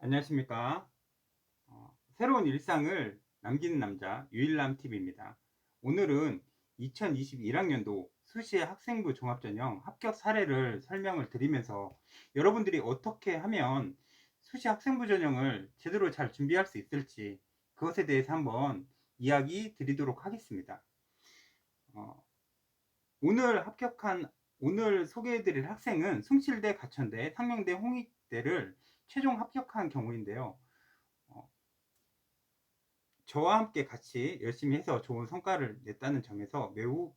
안녕하십니까. 새로운 일상을 남기는 남자 유일남TV입니다. 오늘은 2021학년도 수시 학생부 종합전형 합격 사례를 설명을 드리면서 여러분들이 어떻게 하면 수시 학생부 전형을 제대로 잘 준비할 수 있을지 그것에 대해서 한번 이야기 드리도록 하겠습니다. 어, 오늘 소개해드릴 학생은 숭실대, 가천대, 상명대, 홍익대를 최종 합격한 경우인데요. 어, 저와 함께 같이 열심히 해서 좋은 성과를 냈다는 점에서 매우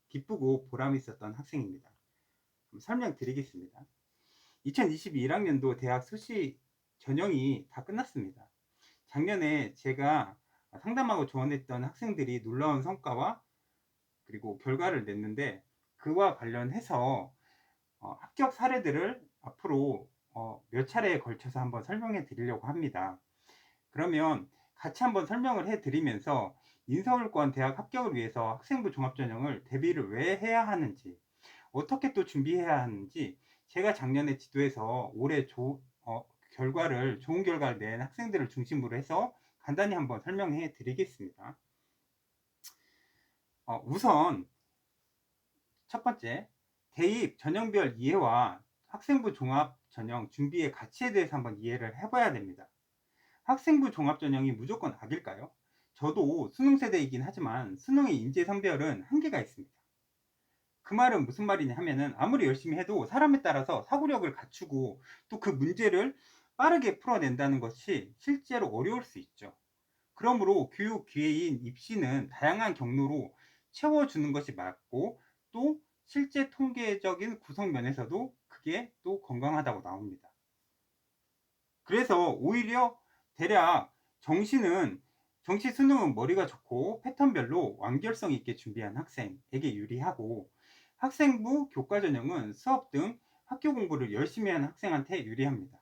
기쁘고 보람이 있었던 학생입니다. 설명드리겠습니다. 2021학년도 대학 수시 전형이 다 끝났습니다. 작년에 제가 상담하고 조언했던 학생들이 놀라운 성과와 그리고 결과를 냈는데 그와 관련해서 합격 사례들을 앞으로 몇 차례에 걸쳐서 한번 설명해 드리려고 합니다. 그러면 같이 한번 설명을 해 드리면서 인서울권 대학 합격을 위해서 학생부 종합전형을 대비를 왜 해야 하는지, 어떻게 또 준비해야 하는지, 제가 작년에 지도해서 올해 좋은 결과를 낸 학생들을 중심으로 해서 간단히 한번 설명해 드리겠습니다. 우선 첫 번째, 대입 전형별 이해와 학생부 종합 전형 준비의 가치에 대해서 한번 이해를 해봐야 됩니다. 학생부 종합전형이 무조건 악일까요? 저도 수능 세대이긴 하지만 수능의 인재 선별은 한계가 있습니다. 그 말은 무슨 말이냐 하면은 아무리 열심히 해도 사람에 따라서 사고력을 갖추고 또 그 문제를 빠르게 풀어낸다는 것이 실제로 어려울 수 있죠. 그러므로 교육 기회인 입시는 다양한 경로로 채워주는 것이 맞고 또 실제 통계적인 구성 면에서도 그게 또 건강하다고 나옵니다. 그래서 오히려 대략 정시 수능은 머리가 좋고 패턴별로 완결성 있게 준비한 학생에게 유리하고 학생부 교과 전형은 수업 등 학교 공부를 열심히 하는 학생한테 유리합니다.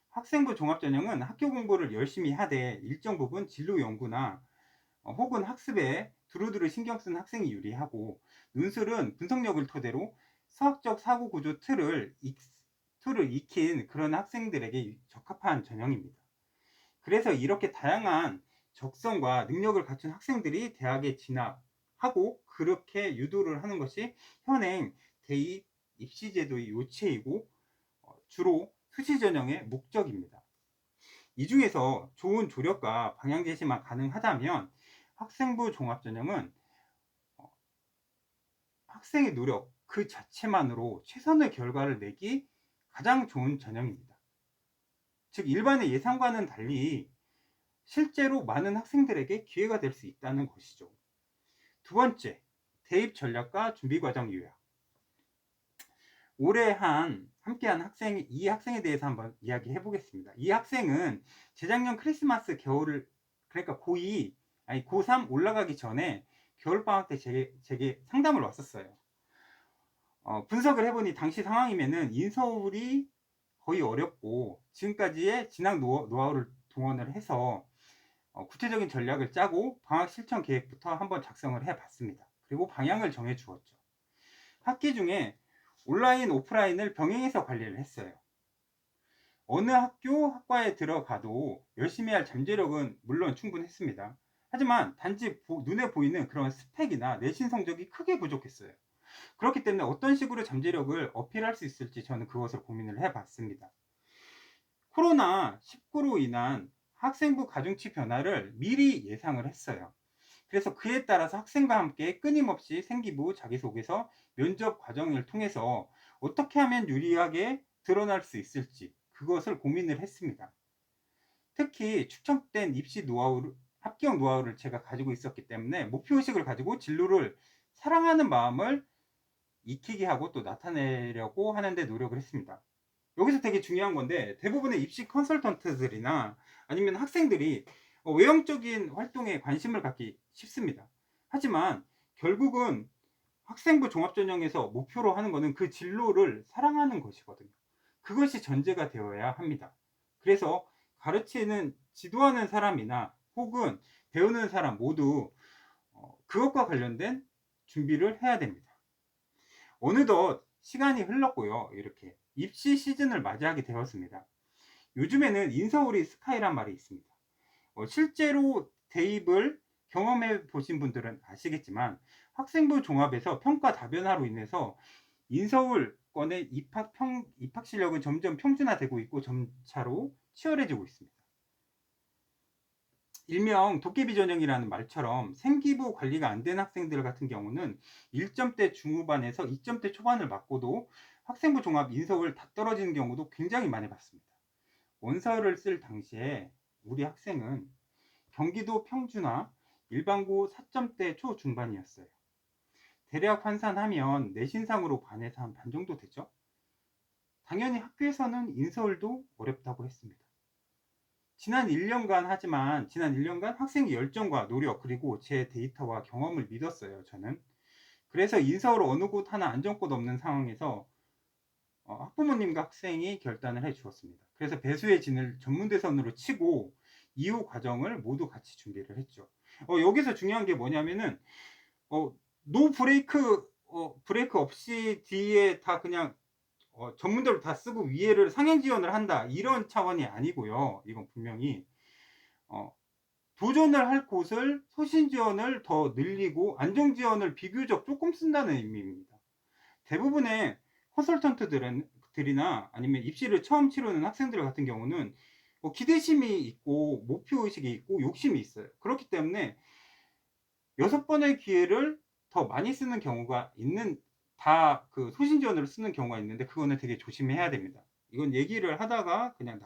학생부 종합전형은 학교 공부를 열심히 하되 일정 부분 진로 연구나 혹은 학습에 두루두루 신경 쓰는 학생이 유리하고 논술은 분석력을 토대로 수학적 사고 구조 틀을 익힌 그런 학생들에게 적합한 전형입니다. 그래서 이렇게 다양한 적성과 능력을 갖춘 학생들이 대학에 진학하고 그렇게 유도를 하는 것이 현행 대입 입시제도의 요체이고 주로 수시 전형의 목적입니다. 이 중에서 좋은 조력과 방향 제시만 가능하다면 학생부 종합전형은 학생의 노력 그 자체만으로 최선의 결과를 내기 가장 좋은 전형입니다. 즉 일반의 예상과는 달리 실제로 많은 학생들에게 기회가 될 수 있다는 것이죠. 두 번째, 대입 전략과 준비 과정 요약. 올해 함께한 이 학생에 대해서 한번 이야기해 보겠습니다. 이 학생은 재작년 크리스마스 겨울을 그러니까 고2 아니 고3 올라가기 전에 겨울방학 때 제게 상담을 왔었어요. 분석을 해보니 당시 상황이면은 인서울이 거의 어렵고 지금까지의 진학 노하우를 동원을 해서 구체적인 전략을 짜고 방학 실천 계획부터 한번 작성을 해 봤습니다. 그리고 방향을 정해 주었죠. 학기 중에 온라인 오프라인을 병행해서 관리를 했어요. 어느 학과에 들어가도 열심히 할 잠재력은 물론 충분했습니다. 하지만 단지 눈에 보이는 그런 스펙이나 내신 성적이 크게 부족했어요. 그렇기 때문에 어떤 식으로 잠재력을 어필할 수 있을지 저는 그것을 고민을 해 봤습니다. 코로나19로 인한 학생부 가중치 변화를 미리 예상을 했어요. 그래서 그에 따라서 학생과 함께 끊임없이 생기부, 자기소개서, 면접 과정을 통해서 어떻게 하면 유리하게 드러날 수 있을지 그것을 고민을 했습니다. 특히 축적된 합격 노하우를 제가 가지고 있었기 때문에 목표의식을 가지고 진로를 사랑하는 마음을 익히게 하고 또 나타내려고 하는데 노력을 했습니다. 여기서 되게 중요한 건데 대부분의 입시 컨설턴트들이나 아니면 학생들이 외형적인 활동에 관심을 갖기 쉽습니다. 하지만 결국은 학생부 종합전형에서 목표로 하는 것은 그 진로를 사랑하는 것이거든요. 그것이 전제가 되어야 합니다. 그래서 가르치는 지도하는 사람이나 혹은 배우는 사람 모두 그것과 관련된 준비를 해야 됩니다. 어느덧 시간이 흘렀고요. 이렇게 입시 시즌을 맞이하게 되었습니다. 요즘에는 인서울이 스카이란 말이 있습니다. 실제로 대입을 경험해 보신 분들은 아시겠지만 학생부 종합에서 평가 다변화로 인해서 인서울권의 입학 실력은 점점 평준화되고 있고 점차로 치열해지고 있습니다. 일명 도깨비 전형이라는 말처럼 생기부 관리가 안 된 학생들 같은 경우는 1점대 중후반에서 2점대 초반을 맞고도 학생부 종합 인서울 다 떨어지는 경우도 굉장히 많이 봤습니다. 원서를 쓸 당시에 우리 학생은 경기도 평준화 일반고 4점대 초중반이었어요. 대략 환산하면 내신상으로 반에서 한 반 정도 되죠. 당연히 학교에서는 인서울도 어렵다고 했습니다. 지난 1년간 학생의 열정과 노력 그리고 제 데이터와 경험을 믿었어요. 저는. 그래서 인서울 어느 곳 하나 안전곳 없는 상황에서 학부모님과 학생이 결단을 해 주었습니다. 그래서 배수의 진을 전문대선으로 치고 이후 과정을 모두 같이 준비를 했죠. 여기서 중요한 게 뭐냐면은 노 브레이크 브레이크 없이 뒤에 다 그냥 전문대로 다 쓰고 위에를 상향 지원을 한다 이런 차원이 아니고요. 이건 분명히 도전을 할 곳을 소신 지원을 더 늘리고 안정 지원을 비교적 조금 쓴다는 의미입니다. 대부분의 컨설턴트들이나 아니면 입시를 처음 치르는 학생들 같은 경우는 기대심이 있고 목표의식이 있고 욕심이 있어요. 그렇기 때문에 6번의 기회를 더 많이 쓰는 경우가 있는 다 그 소신 지원으로 쓰는 경우가 있는데 그거는 되게 조심해야 됩니다. 이건 얘기를 하다가 그냥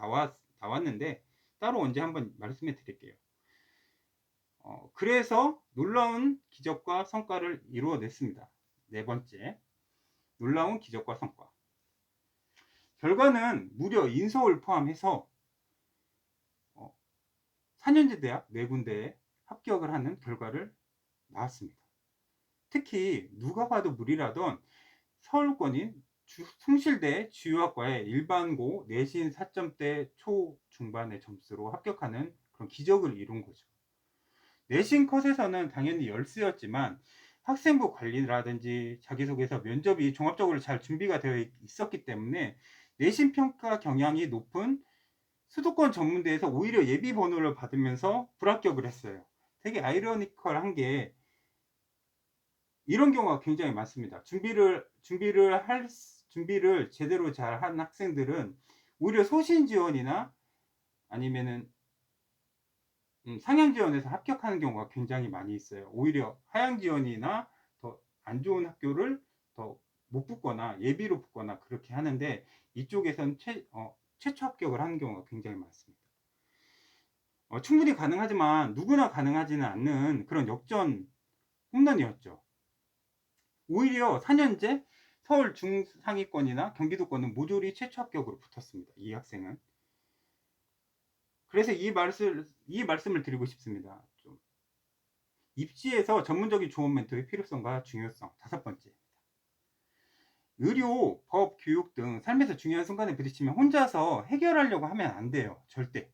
나왔는데 따로 언제 한번 말씀해 드릴게요. 그래서 놀라운 기적과 성과를 이루어냈습니다. 네 번째, 놀라운 기적과 성과. 결과는 무려 인서울 포함해서 4년제 대학 4군데에 합격을 하는 결과를 나왔습니다. 특히 누가 봐도 무리라던 서울권인 숭실대 주유학과의 일반고 내신 4점대 초중반의 점수로 합격하는 그런 기적을 이룬 거죠. 내신 컷에서는 당연히 열수였지만 학생부 관리라든지 자기소개서 면접이 종합적으로 잘 준비가 되어 있었기 때문에 내신 평가 경향이 높은 수도권 전문대에서 오히려 예비 번호를 받으면서 불합격을 했어요. 되게 아이러니컬한 게 이런 경우가 굉장히 많습니다. 준비를 제대로 잘 한 학생들은 오히려 소신 지원이나 아니면은 상향 지원에서 합격하는 경우가 굉장히 많이 있어요. 오히려 하향 지원이나 더 안 좋은 학교를 더 못 붙거나 예비로 붙거나 그렇게 하는데 이쪽에서는 최초 합격을 하는 경우가 굉장히 많습니다. 충분히 가능하지만 누구나 가능하지는 않는 그런 역전 홈런이었죠. 오히려 4년제 서울 중상위권이나 경기도권은 모조리 최초 합격으로 붙었습니다. 이 학생은. 그래서 이 말씀을 드리고 싶습니다. 좀 입시에서 전문적인 조언 멘토의 필요성과 중요성. 5번째. 의료, 법, 교육 등 삶에서 중요한 순간에 부딪히면 혼자서 해결하려고 하면 안 돼요. 절대.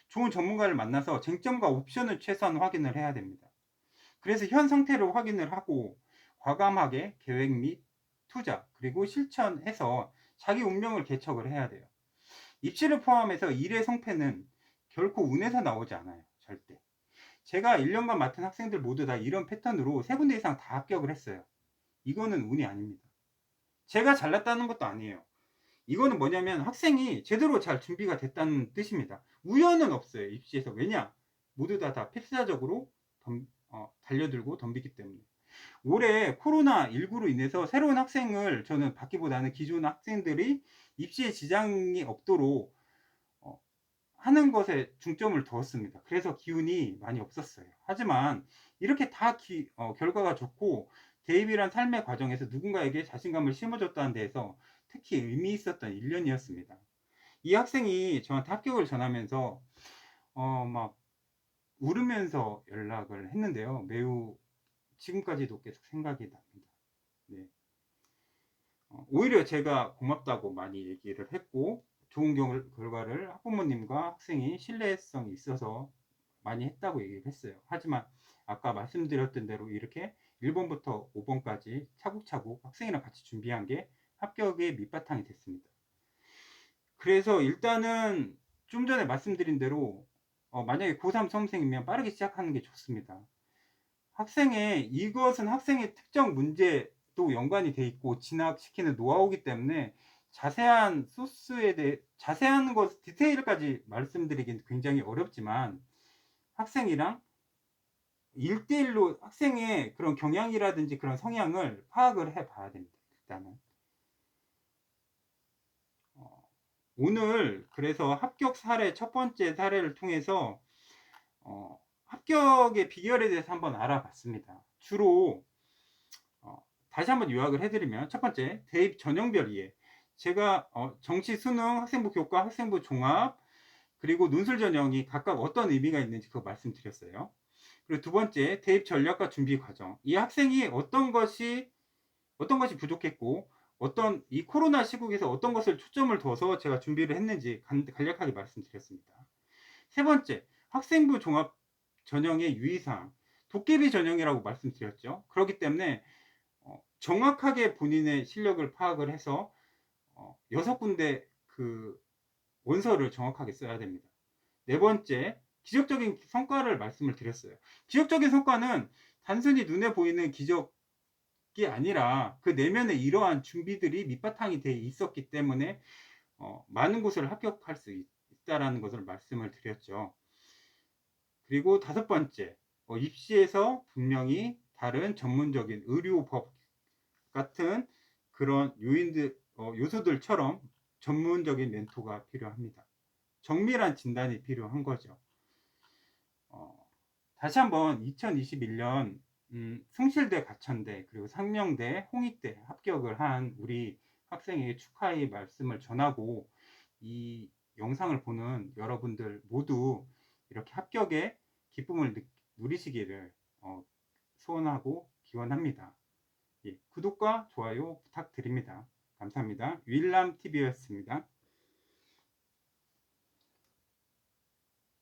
좋은 전문가를 만나서 쟁점과 옵션을 최소한 확인을 해야 됩니다. 그래서 현 상태를 확인을 하고 과감하게 계획 및 투자 그리고 실천해서 자기 운명을 개척을 해야 돼요. 입시를 포함해서 일의 성패는 결코 운에서 나오지 않아요. 절대. 제가 1년간 맡은 학생들 모두 다 이런 패턴으로 3군데 이상 다 합격을 했어요. 이거는 운이 아닙니다. 제가 잘났다는 것도 아니에요. 이거는 뭐냐면 학생이 제대로 잘 준비가 됐다는 뜻입니다. 우연은 없어요. 입시에서. 왜냐? 모두 다 필사적으로 달려들고 덤비기 때문에. 올해 코로나19로 인해서 새로운 학생을 저는 받기보다는 기존 학생들이 입시에 지장이 없도록 하는 것에 중점을 두었습니다. 그래서 기운이 많이 없었어요. 하지만 이렇게 다 결과가 좋고 대입이란 삶의 과정에서 누군가에게 자신감을 심어줬다는 데에서 특히 의미 있었던 1년이었습니다. 이 학생이 저한테 합격을 전하면서 막 울으면서 연락을 했는데요. 매우 지금까지도 계속 생각이 납니다. 네. 오히려 제가 고맙다고 많이 얘기를 했고 좋은 결과를 학부모님과 학생이 신뢰성이 있어서 많이 했다고 얘기를 했어요. 하지만 아까 말씀드렸던 대로 이렇게 1번부터 5번까지 차곡차곡 학생이랑 같이 준비한 게 합격의 밑바탕이 됐습니다. 그래서 일단은 좀 전에 말씀드린 대로 만약에 고3 수험생이면 빠르게 시작하는 게 좋습니다. 이것은 학생의 특정 문제도 연관이 돼 있고 진학시키는 노하우이기 때문에 자세한 소스에 대해 자세한 것 디테일까지 말씀드리긴 굉장히 어렵지만 학생이랑 1대1로 학생의 그런 경향이라든지 그런 성향을 파악을 해 봐야 됩니다. 일단은 어, 오늘 그래서 합격 사례 첫 번째 사례를 통해서 합격의 비결에 대해서 한번 알아봤습니다. 주로 다시 한번 요약을 해드리면 첫 번째, 대입 전형별 이해. 제가 정시, 수능, 학생부 교과, 학생부 종합, 그리고 논술 전형이 각각 어떤 의미가 있는지 그거 말씀드렸어요. 그리고 두 번째, 대입 전략과 준비 과정. 이 학생이 어떤 것이 부족했고 이 코로나 시국에서 어떤 것을 초점을 둬서 제가 준비를 했는지 간략하게 말씀드렸습니다. 세 번째, 학생부 종합 전형의 유의사항. 도깨비 전형이라고 말씀드렸죠. 그렇기 때문에 정확하게 본인의 실력을 파악을 해서 6군데 그 원서를 정확하게 써야 됩니다. 네 번째, 기적적인 성과를 말씀을 드렸어요. 기적적인 성과는 단순히 눈에 보이는 기적이 아니라 그 내면에 이러한 준비들이 밑바탕이 돼 있었기 때문에 많은 곳을 합격할 수 있다라는 것을 말씀을 드렸죠. 그리고 다섯 번째, 입시에서 분명히 다른 전문적인 의료법 같은 그런 요소들처럼 전문적인 멘토가 필요합니다. 정밀한 진단이 필요한 거죠. 다시 한번 2021년 숭실대, 가천대, 그리고 상명대, 홍익대 합격을 한 우리 학생에게 축하의 말씀을 전하고 이 영상을 보는 여러분들 모두 이렇게 합격의 기쁨을 누리시기를 소원하고 기원합니다. 예, 구독과 좋아요 부탁드립니다. 감사합니다. 윌람TV였습니다.